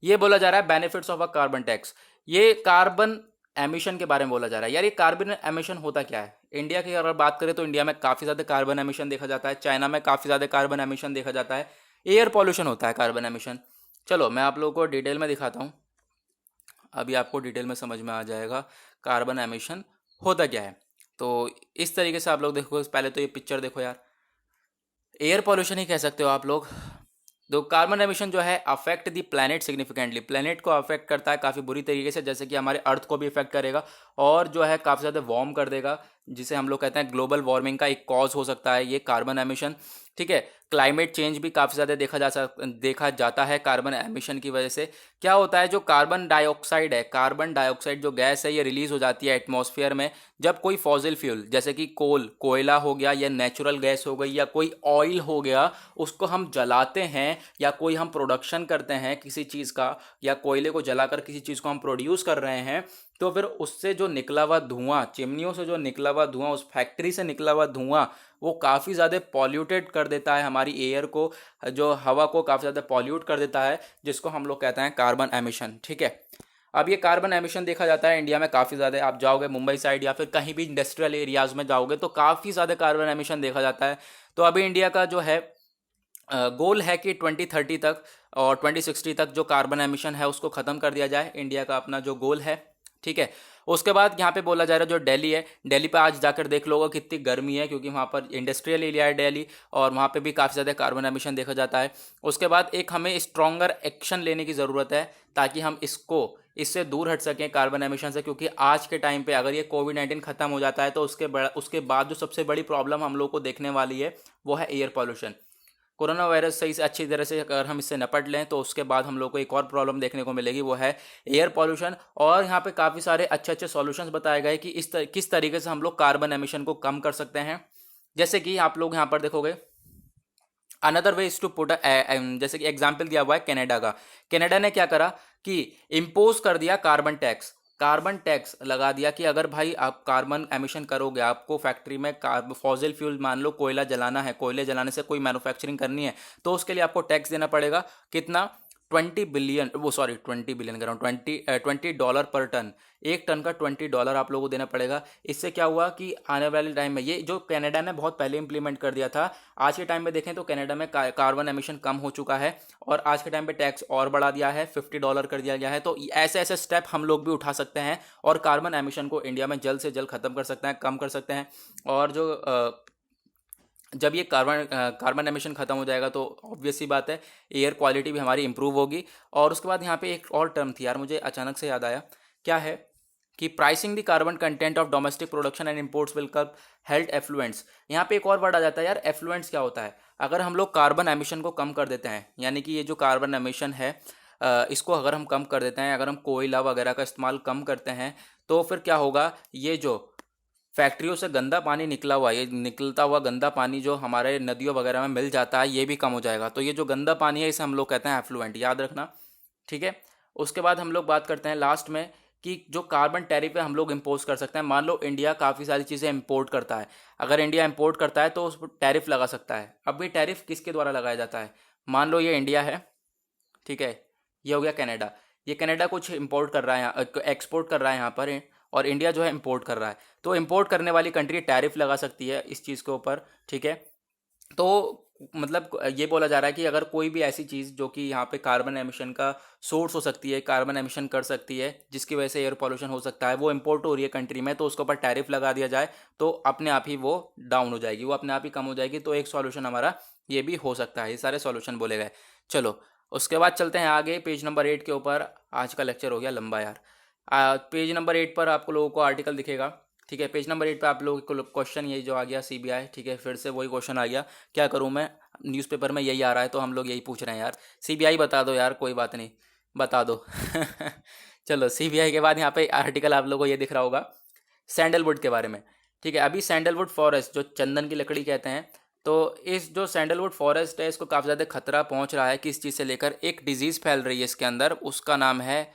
ये बोला जा रहा है benefits of a carbon tax. ये कार्बन एमिशन के बारे में बोला जा रहा है। यार ये कार्बन एमिशन होता क्या है, इंडिया की अगर बात करें तो इंडिया में काफ़ी ज़्यादा कार्बन एमिशन देखा जाता है, चाइना में काफ़ी ज़्यादा कार्बन एमिशन देखा जाता है, एयर पॉल्यूशन होता है कार्बन एमिशन। चलो मैं आप लोगों को डिटेल में दिखाता हूँ, अभी आपको डिटेल में समझ में आ जाएगा कार्बन एमिशन होता क्या है। तो इस तरीके से आप लोग देखो, पहले तो ये पिक्चर देखो यार, एयर पॉल्यूशन ही कह सकते हो आप लोग। तो कार्बन एमिशन जो है affect the planet significantly, planet को अफेक्ट करता है काफ़ी बुरी तरीके से, जैसे कि हमारे अर्थ को भी इफेक्ट करेगा और जो है काफ़ी ज़्यादा वार्म कर देगा, जिसे हम लोग कहते हैं ग्लोबल वार्मिंग का एक कॉज हो सकता है ये कार्बन एमिशन। ठीक है, क्लाइमेट चेंज भी काफ़ी ज़्यादा देखा जाता है कार्बन एमिशन की वजह से। क्या होता है, जो कार्बन डाइऑक्साइड है, कार्बन डाइऑक्साइड जो गैस है ये रिलीज हो जाती है एटमॉस्फेयर में जब कोई फॉसिल फ्यूल जैसे कि कोयला हो गया या नेचुरल गैस हो गई या कोई ऑयल हो गया, उसको हम जलाते हैं या कोई हम प्रोडक्शन करते हैं किसी चीज़ का, या कोयले को जलाकर किसी चीज़ को हम प्रोड्यूस कर रहे हैं, तो फिर उससे जो निकला हुआ धुआं, चिमनियों से जो निकला हुआ धुआं, उस फैक्ट्री से निकला हुआ धुआं वो काफ़ी ज़्यादा पॉल्यूटेड कर देता है हमारी एयर को, जो हवा को काफ़ी ज़्यादा पॉल्यूट कर देता है, जिसको हम लोग कहते हैं कार्बन एमिशन। ठीक है, अब ये कार्बन एमिशन देखा जाता है इंडिया में काफ़ी ज़्यादा, आप जाओगे मुंबई साइड या फिर कहीं भी इंडस्ट्रियल एरियाज़ में जाओगे तो काफ़ी ज़्यादा कार्बन एमिशन देखा जाता है। तो अभी इंडिया का जो है गोल है कि 2030 तक और 2060 तक जो कार्बन एमिशन है उसको ख़त्म कर दिया जाए, इंडिया का अपना जो गोल है। ठीक है, उसके बाद यहाँ पे बोला जा रहा है जो दिल्ली है, दिल्ली पे आज जाकर देख लोगे कितनी गर्मी है, क्योंकि वहाँ पर इंडस्ट्रियल एरिया है दिल्ली और वहाँ पे भी काफ़ी ज़्यादा कार्बन एमिशन देखा जाता है। उसके बाद एक हमें स्ट्रॉन्गर एक्शन लेने की ज़रूरत है ताकि हम इससे दूर हट सकें कार्बन एमिशन से, क्योंकि आज के टाइम पे अगर ये कोविड-19 ख़त्म हो जाता है तो उसके बाद जो सबसे बड़ी प्रॉब्लम हम लोग को देखने वाली है वो है एयर पॉल्यूशन। कोरोना वायरस सही से अच्छी तरह से अगर हम इससे निपट लें तो उसके बाद हम लोग को एक और प्रॉब्लम देखने को मिलेगी, वो है एयर पॉल्यूशन। और यहाँ पे काफ़ी सारे अच्छे अच्छे सॉल्यूशंस बताए गए कि किस तरीके से हम लोग कार्बन एमिशन को कम कर सकते हैं। जैसे कि आप लोग यहाँ पर देखोगे another way is to put, जैसे कि एग्जाम्पल दिया हुआ है कनाडा का। कनाडा ने क्या करा कि इम्पोज कर दिया कार्बन टैक्स, कार्बन टैक्स लगा दिया कि अगर भाई आप कार्बन एमिशन करोगे, आपको फैक्ट्री में फॉसिल फ्यूल मान लो कोयला जलाना है, कोयले जलाने से कोई मैन्युफैक्चरिंग करनी है, तो उसके लिए आपको टैक्स देना पड़ेगा कितना, 20 बिलियन कह रहा हूँ, $20 पर टन, एक टन का $20 आप लोगों को देना पड़ेगा। इससे क्या हुआ कि आने वाले टाइम में, ये जो कनाडा ने बहुत पहले इंप्लीमेंट कर दिया था, आज के टाइम में देखें तो कनाडा में कार्बन एमिशन कम हो चुका है और आज के टाइम पे टैक्स और बढ़ा दिया है, $50 कर दिया गया है। तो ऐसे ऐसे स्टेप हम लोग भी उठा सकते हैं और कार्बन एमिशन को इंडिया में जल्द से जल्द खत्म कर सकते हैं, कम कर सकते हैं। और जब ये कार्बन एमिशन खत्म हो जाएगा तो ऑब्वियस सी बात है एयर क्वालिटी भी हमारी इंप्रूव होगी। और उसके बाद यहाँ पे एक और टर्म थी यार, मुझे अचानक से याद आया, क्या है कि pricing the carbon content of domestic production and imports will curb health effluents. यहाँ पे एक और वर्ड आ जाता है यार, एफ्लुएंट्स क्या होता है। अगर हम लोग कार्बन एमिशन को कम कर देते हैं, यानी कि ये जो कार्बन एमिशन है इसको अगर हम कम कर देते हैं, अगर हम कोयला वगैरह का इस्तेमाल कम करते हैं, तो फिर क्या होगा, ये जो फैक्ट्रियों से गंदा पानी निकला हुआ, ये निकलता हुआ गंदा पानी जो हमारे नदियों वगैरह में मिल जाता है, ये भी कम हो जाएगा। तो ये जो गंदा पानी है इसे हम लोग कहते हैं एफ्लुएंट, याद रखना। ठीक है, उसके बाद हम लोग बात करते हैं लास्ट में कि जो कार्बन टैरिफ है हम लोग इम्पोज कर सकते हैं। मान लो इंडिया काफ़ी सारी चीज़ें इंपोर्ट करता है, अगर इंडिया इंपोर्ट करता है तो उस पर टैरिफ लगा सकता है। अब ये टैरिफ किसके द्वारा लगाया जाता है, मान लो ये इंडिया है, ठीक है, ये हो गया कनाडा, ये कनाडा कुछ इंपोर्ट कर रहा है, एक्सपोर्ट कर रहा है यहाँ पर, और इंडिया जो है इंपोर्ट कर रहा है, तो इंपोर्ट करने वाली कंट्री टैरिफ लगा सकती है इस चीज़ के ऊपर। ठीक है, तो मतलब ये बोला जा रहा है कि अगर कोई भी ऐसी चीज़ जो कि यहाँ पे कार्बन एमिशन का सोर्स हो सकती है, कार्बन एमिशन कर सकती है, जिसकी वजह से एयर पॉल्यूशन हो सकता है, वो इंपोर्ट हो रही है कंट्री में, तो उसके ऊपर टैरिफ लगा दिया जाए तो अपने आप ही वो डाउन हो जाएगी, वो अपने आप ही कम हो जाएगी। तो एक सॉल्यूशन हमारा ये भी हो सकता है। ये सारे सॉल्यूशन बोले गए। चलो उसके बाद चलते हैं आगे पेज नंबर 8 के ऊपर। आज का लेक्चर हो गया लंबा यार। पेज नंबर 8 पर आपको लोगों को आर्टिकल दिखेगा। ठीक है, पेज नंबर 8 पे आप लोगों को क्वेश्चन यही जो आ गया सीबीआई। ठीक है, फिर से वही क्वेश्चन आ गया। क्या करूं मैं, न्यूज़पेपर में यही आ रहा है तो हम लोग यही पूछ रहे हैं यार। सीबीआई बता दो यार, कोई बात नहीं, बता दो। चलो सीबीआई के बाद यहाँ पे आर्टिकल आप लोगों को ये दिख रहा होगा सैंडलवुड के बारे में। ठीक है, अभी सैंडलवुड फॉरेस्ट जो चंदन की लकड़ी कहते हैं, तो इस जो सैंडलवुड फॉरेस्ट है इसको काफ़ी ज़्यादा खतरा पहुंच रहा है। किस चीज़ से लेकर, एक डिजीज़ फैल रही है इसके अंदर, उसका नाम है,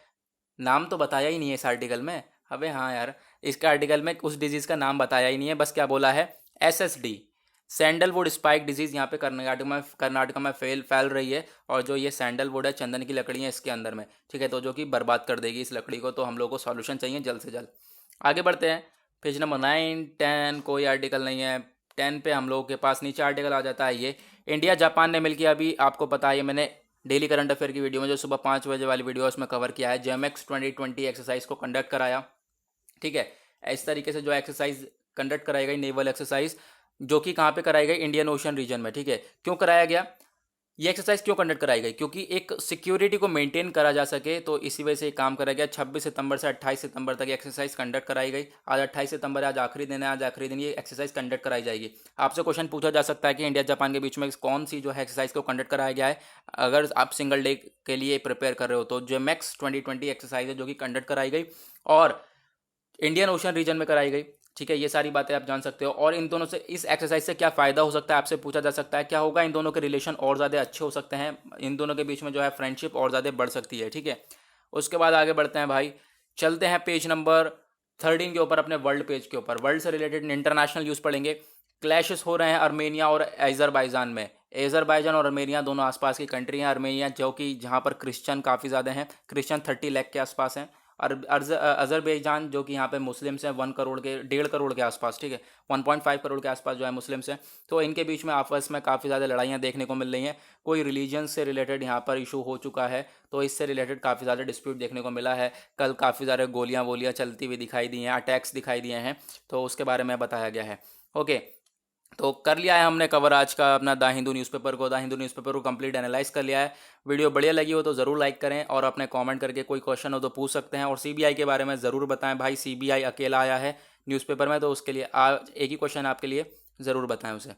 नाम तो बताया ही नहीं है इस आर्टिकल में। अबे हाँ यार, इसका आर्टिकल में उस डिजीज़ का नाम बताया ही नहीं है, बस क्या बोला है, एसएसडी, सैंडलवुड स्पाइक डिजीज़ यहाँ पे कर्नाटक में फैल रही है। और जो ये सैंडलवुड है, चंदन की लकड़ी है इसके अंदर में। ठीक है, तो जो कि बर्बाद कर देगी इस लकड़ी को, तो हम लोग को सॉल्यूशन चाहिए जल्द से जल्द। आगे बढ़ते हैं, पेज नंबर 9 10 कोई आर्टिकल नहीं है। 10 पे हम लोगों के पास नीचे आर्टिकल आ जाता है ये, इंडिया जापान ने मिलकर, अभी आपको पता है मैंने डेली करंट अफेयर की वीडियो में जो सुबह 5 बजे वाली वीडियो उसमें कवर किया है, जेमेक्स 2020 एक्सरसाइज को कंडक्ट कराया। ठीक है, इस तरीके से जो एक्सरसाइज कंडक्ट कराई गई, नेवल एक्सरसाइज, जो कि कहाँ पे कराई गई, इंडियन ओशन रीजन में। ठीक है, क्यों कराया गया ये एक्सरसाइज, क्यों कंडक्ट कराई गई, क्योंकि एक सिक्योरिटी को मेंटेन करा जा सके, तो इसी वजह से ये काम करा गया। 26 सितंबर से 28 सितंबर तक एक्सरसाइज कंडक्ट कराई गई। आज 28 सितंबर है, आज आखिरी दिन है, आज आखिरी दिन ये एक्सरसाइज कंडक्ट कराई जाएगी। आपसे क्वेश्चन पूछा जा सकता है कि इंडिया जापान के बीच में कौन सी जो है एक्सरसाइज को कंडक्ट कराया गया है। अगर आप सिंगल डे के लिए प्रिपेयर कर रहे हो तो जो मैक्स 2020 एक्सरसाइज है जो कि कंडक्ट कराई गई और इंडियन ओशन रीजन में कराई गई। ठीक है, ये सारी बातें आप जान सकते हो। और इन दोनों से, इस एक्सरसाइज से क्या फ़ायदा हो सकता है आपसे पूछा जा सकता है, क्या होगा, इन दोनों के रिलेशन और ज़्यादा अच्छे हो सकते हैं, इन दोनों के बीच में जो है फ्रेंडशिप और ज़्यादा बढ़ सकती है। ठीक है, उसके बाद आगे बढ़ते हैं भाई, चलते हैं पेज नंबर 13 के ऊपर, अपने वर्ल्ड पेज के ऊपर। वर्ल्ड से रिलेटेड इंटरनेशनल न्यूज़ पढ़ेंगे। क्लैशेस हो रहे हैं अर्मेनिया और अजरबैजान में। अजरबैजान और अर्मेनिया दोनों आसपास की कंट्री हैं। अर्मेनिया जो कि जहाँ पर क्रिश्चियन काफ़ी ज़्यादा हैं, क्रिश्चियन 30 लाख के आसपास हैं। और अजरबैजान जो कि यहाँ पे मुस्लिम्स हैं 1 करोड़ के, 1.5 करोड़ के आसपास। ठीक है, 1.5 करोड़ के आसपास जो है मुस्लिम्स हैं। तो इनके बीच में आपस में काफ़ी ज़्यादा लड़ाइयाँ देखने को मिल रही हैं। कोई रिलीजन से रिलेटेड यहाँ पर इशू हो चुका है, तो इससे रिलेटेड काफ़ी ज़्यादा डिस्प्यूट देखने को मिला है। कल काफ़ी ज़्यादा गोलियाँ वोलियाँ चलती हुई दिखाई दी हैं, अटैक्स दिखाई दिए हैं, तो उसके बारे में बताया गया है। ओके, तो कर लिया है हमने कवर आज का अपना द हिंदू न्यूज़पेपर को। द हिंदू न्यूज़पेपर को कंप्लीट एनालाइज कर लिया है। वीडियो बढ़िया लगी हो तो ज़रूर लाइक करें, और अपने कमेंट करके कोई क्वेश्चन हो तो पूछ सकते हैं। और सीबीआई के बारे में ज़रूर बताएं भाई, सीबीआई अकेला आया है न्यूज़पेपर में, तो उसके लिए आज एक ही क्वेश्चन आपके लिए ज़रूर बताएं उसे।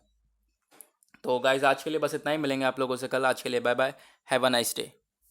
तो गाइज आज के लिए बस इतना ही, मिलेंगे आप लोगों से कल। आज के लिए bye bye, have a nice day.